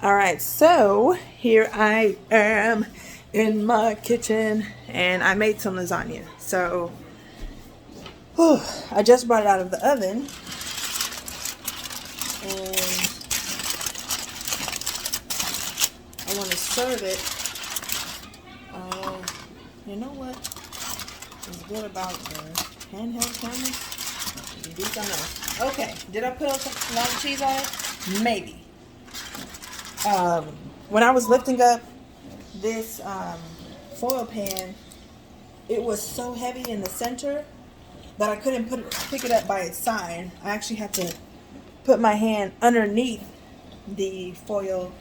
All right, so here I am in my kitchen and I made some lasagna. So I just brought it out of the oven and I want to serve it. You know what is good about the handheld camera? You can do something else. Okay, did I put a lot of cheese on it? Maybe. When I was lifting up this foil pan, it was so heavy in the center that I couldn't pick it up by its side. I actually had to put my hand underneath the foil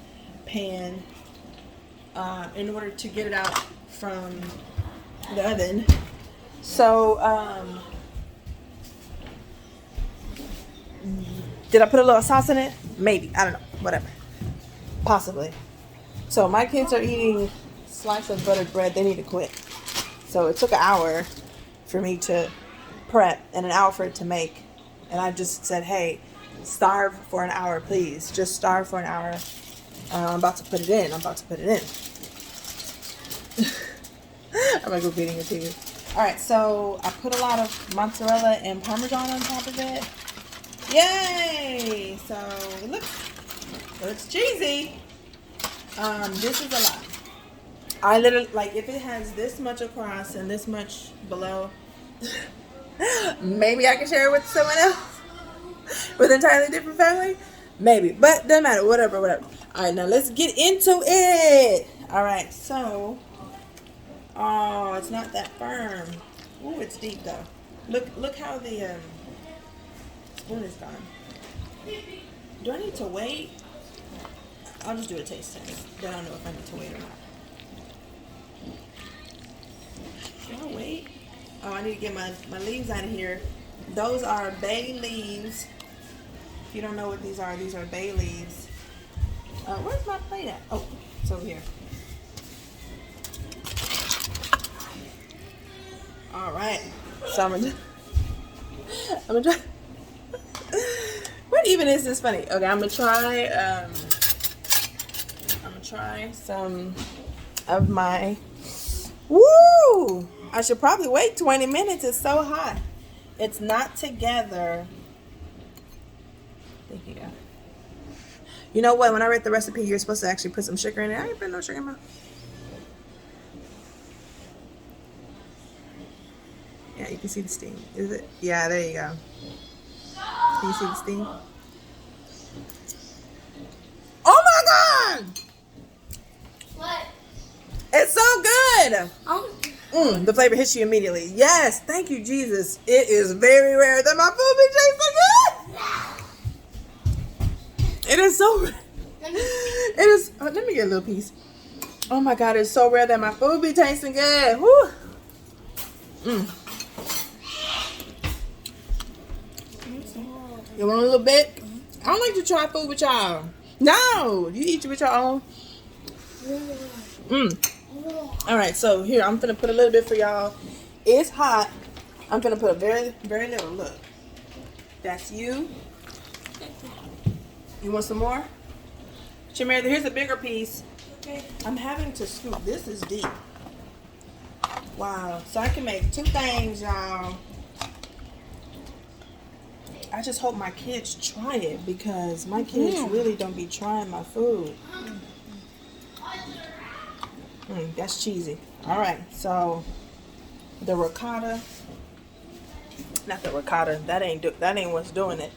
pan in order to get it out from the oven. So, did I put a little sauce in it? Maybe. I don't know. Whatever. Possibly. So my kids are eating slice of buttered bread. They need to quit. So it took an hour for me to prep and an hour for it to make. And I just said, hey, starve for an hour, please. Just starve for an hour. I'm about to put it in. I'm like go beating it to you. All right, so I put a lot of mozzarella and Parmesan on top of it. Yay! So it looks cheesy. This is a lot. I literally, like, if it has this much across and this much below, maybe I can share it with someone else with an entirely different family. Maybe, but doesn't matter. Whatever. All right, now let's get into it. All right, so, oh, it's not that firm. Ooh, it's deep though. Look how the spoon is gone. Do I need to wait? I'll just do a taste test. Then I'll know if I need to wait or not. Should I wait? Oh, I need to get my leaves out of here. Those are bay leaves. If you don't know what these are bay leaves. Where's my plate at? Oh, it's over here. All right. So I'm gonna try. What even is this funny? Okay, I'm gonna try some of my. Woo! I should probably wait 20 minutes. It's so hot. It's not together. Thank you. You know what? When I read the recipe, you're supposed to actually put some sugar in it. I ain't put no sugar in my. Yeah, you can see the steam. Is it? Yeah, there you go. Can you see the steam? Oh my God! What? It's so good! The flavor hits you immediately. Yes, thank you, Jesus. It is very rare that my food be tasting good. It is so. It is. Oh, let me get a little piece. Oh my God, it's so rare that my food be tasting good. Woo. You want a little bit? I don't like to try food with y'all. No, you eat with your own. All right, so here I'm gonna put a little bit for y'all. It's hot. I'm gonna put a very, very little. Look, that's you. You want some more? Shamir, here's a bigger piece. Okay. I'm having to scoop. This is deep. Wow. So I can make two things, y'all. I just hope my kids try it because my kids really don't be trying my food. That's cheesy. All right, so the ricotta, not the ricotta. That ain't what's doing it.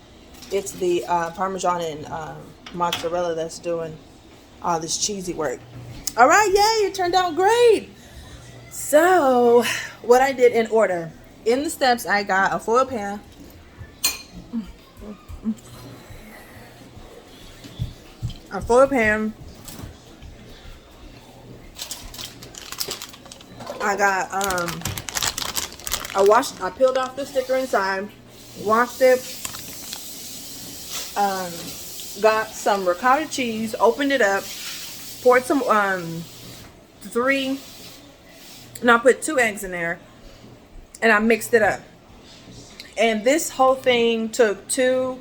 It's the Parmesan and mozzarella that's doing all this cheesy work. All right, yay! It turned out great. So, what I did in order in the steps, I got a foil pan. A foil pan. I got I peeled off the sticker inside, washed it, got some ricotta cheese, opened it up, poured some I put 2 eggs in there, and I mixed it up. And this whole thing took 2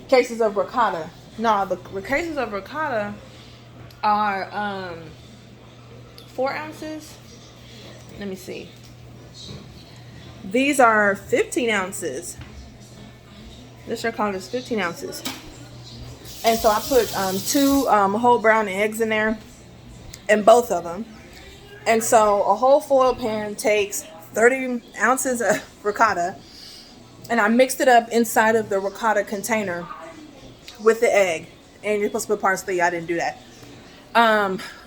cases of ricotta. No, the cases of ricotta are 4 ounces. Let me see. These are 15 ounces. This ricotta is 15 ounces. And so I put 2 whole brown eggs in there, in both of them. And so a whole foil pan takes 30 ounces of ricotta, and I mixed it up inside of the ricotta container with the egg. And you're supposed to put parsley. I didn't do that.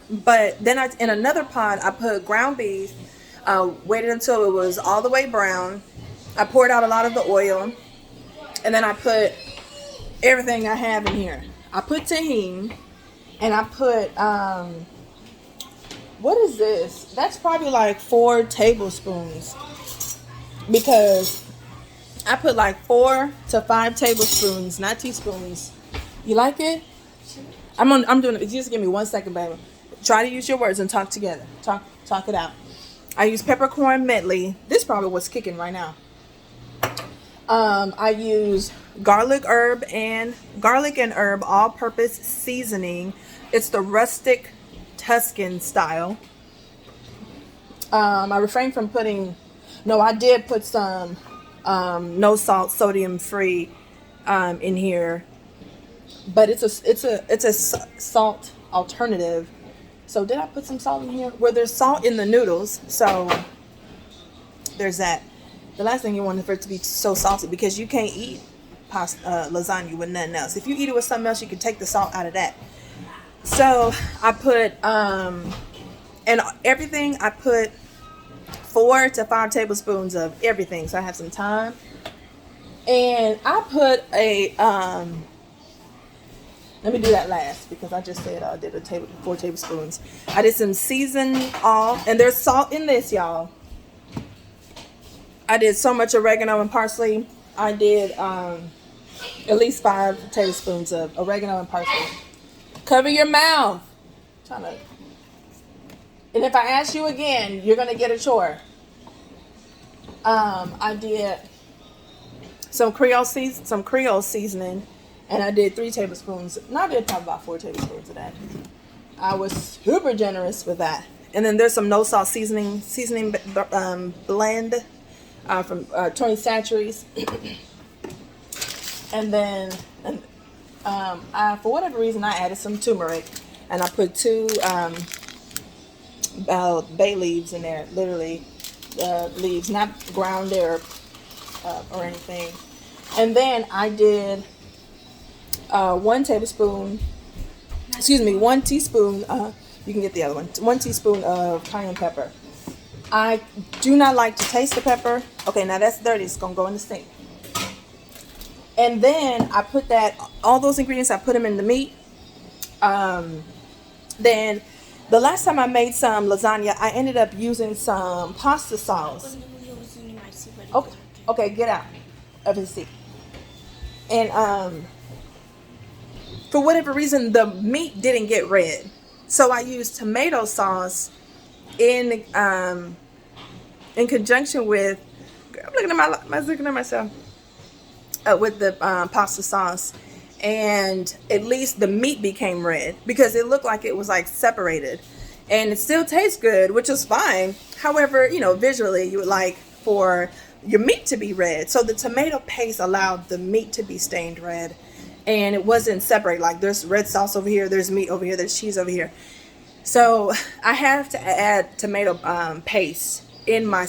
But then in another pot, I put ground beef, waited until it was all the way brown. I poured out a lot of the oil, and then I put everything I have in here. I put tahini, and I put, what is this? That's probably like 4 tablespoons, because I put like 4 to 5 tablespoons, not teaspoons. You like it? I'm doing it. Just give me 1 second, baby. Try to use your words and talk together. Talk it out. I use peppercorn medley. This probably what's kicking right now. I use garlic and herb all-purpose seasoning. It's the rustic Tuscan style. I refrained from putting. No, I did put some no salt, sodium free in here, but it's a salt alternative. So did I put some salt in here? Well, there's salt in the noodles, so there's that. The last thing you want is for it to be so salty, because you can't eat lasagna with nothing else. If you eat it with something else, you can take the salt out of that. So I put and everything. I put 4 to 5 tablespoons of everything, so I have some time. And I put a let me do that last, because I just said I did 4 tablespoons. I did some seasoned off, and there's salt in this, y'all. I did so much oregano and parsley. I did at least 5 tablespoons of oregano and parsley. Cover your mouth. And if I ask you again, you're gonna get a chore. I did some Creole seasoning, and I did 3 tablespoons. No, I did probably about 4 tablespoons of that. I was super generous with that. And then there's some no salt seasoning blend from Tony Chachere's. And then for whatever reason, I added some turmeric, and I put 2 bay leaves in there, literally leaves, not ground or anything. And then I did 1 teaspoon, you can get the other one, 1 teaspoon of cayenne pepper. I do not like to taste the pepper. Okay, now that's dirty. It's going to go in the sink. And then I put all those ingredients, I put them in the meat. Then the last time I made some lasagna, I ended up using some pasta sauce. Okay, get out of his seat. And for whatever reason, the meat didn't get red. So I used tomato sauce in conjunction with, I'm looking at myself, with the pasta sauce, and at least the meat became red, because it looked like it was like separated, and it still tastes good, which is fine. However, visually you would like for your meat to be red, so the tomato paste allowed the meat to be stained red, and it wasn't separate. Like, there's red sauce over here, there's meat over here, there's cheese over here. So I have to add tomato paste in my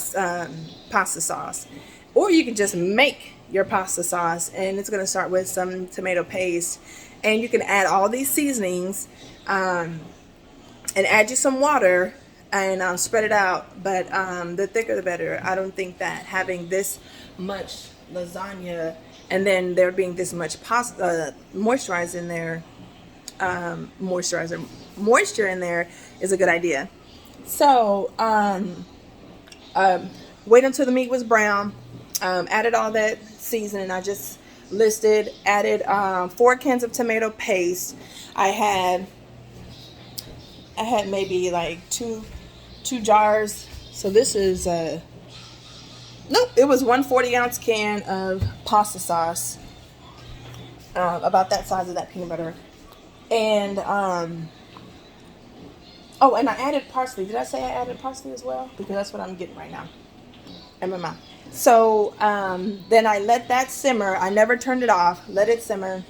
pasta sauce, or you can just make your pasta sauce, and it's going to start with some tomato paste, and you can add all these seasonings and add you some water and spread it out. But the thicker the better. I don't think that having this much lasagna and then there being this much moisture in there is a good idea. So wait until the meat was brown. Added all that seasoning I just listed. Added 4 cans of tomato paste. I had maybe like two jars. So this is it was 1 40-ounce can of pasta sauce. about that size of that peanut butter. And oh, and I added parsley. Did I say I added parsley as well? Because that's what I'm getting right now in my mouth. So then I let that simmer. I never turned it off. Let it simmer.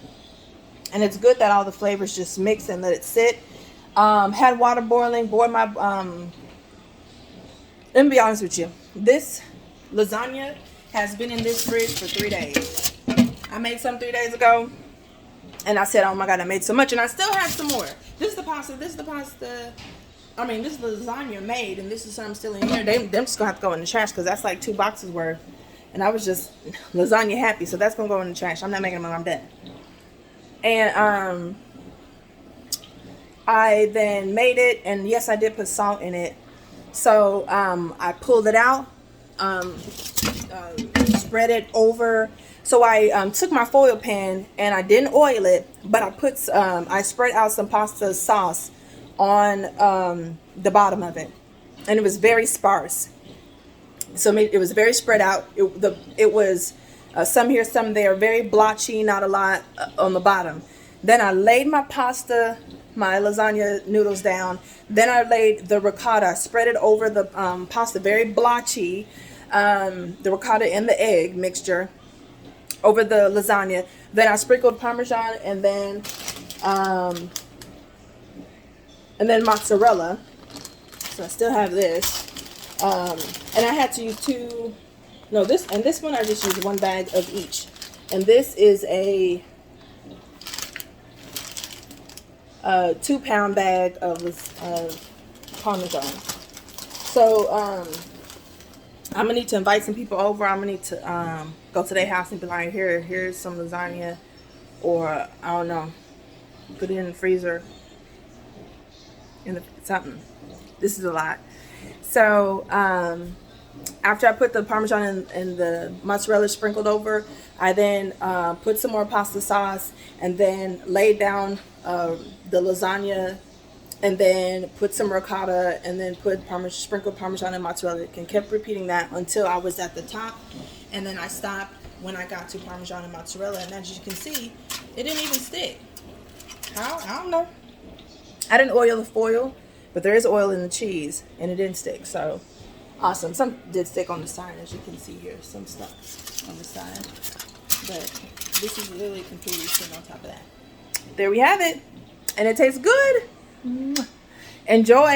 And it's good that all the flavors just mix and let it sit. Had water boiling. Boiled my... let me be honest with you. This lasagna has been in this fridge for 3 days. I made some 3 days ago. And I said, oh my God, I made so much. And I still have some more. This is the pasta. This is the pasta. I mean, this is the lasagna made. And this is some still in here. Them just going to have to go in the trash because that's like 2 boxes worth. And I was just lasagna happy. So that's going to go in the trash. I'm not making them when I'm done. And I then made it. And yes, I did put salt in it. So I pulled it out. Spread it over. So I took my foil pan and I didn't oil it, but I spread out some pasta sauce on the bottom of it, and it was very sparse. So it was very spread out. It was some here, some there, very blotchy, not a lot on the bottom. Then I laid my lasagna noodles down. Then I laid the ricotta. I spread it over the pasta, very blotchy. The ricotta and the egg mixture over the lasagna. Then I sprinkled Parmesan and then mozzarella. So I still have this. And I had to use this one I just used 1 bag of each. And this is a 2-pound bag of Parmesan. So I'm gonna need to invite some people over. I'm gonna need to go to their house and be like, here's some lasagna, or I don't know, put it in the freezer, something. This is a lot. So after I put the Parmesan and the mozzarella sprinkled over, I then put some more pasta sauce and then laid down the lasagna, and then put some ricotta, and then sprinkled Parmesan and mozzarella, and kept repeating that until I was at the top. And then I stopped when I got to Parmesan and mozzarella, and as you can see, it didn't even stick. How? I don't know. I didn't oil the foil, but there is oil in the cheese, and it didn't stick. So awesome. Some did stick on the side, as you can see here. Some stuck on the side, but this is literally completely sitting on top of that. There we have it, and it tastes good. Enjoy.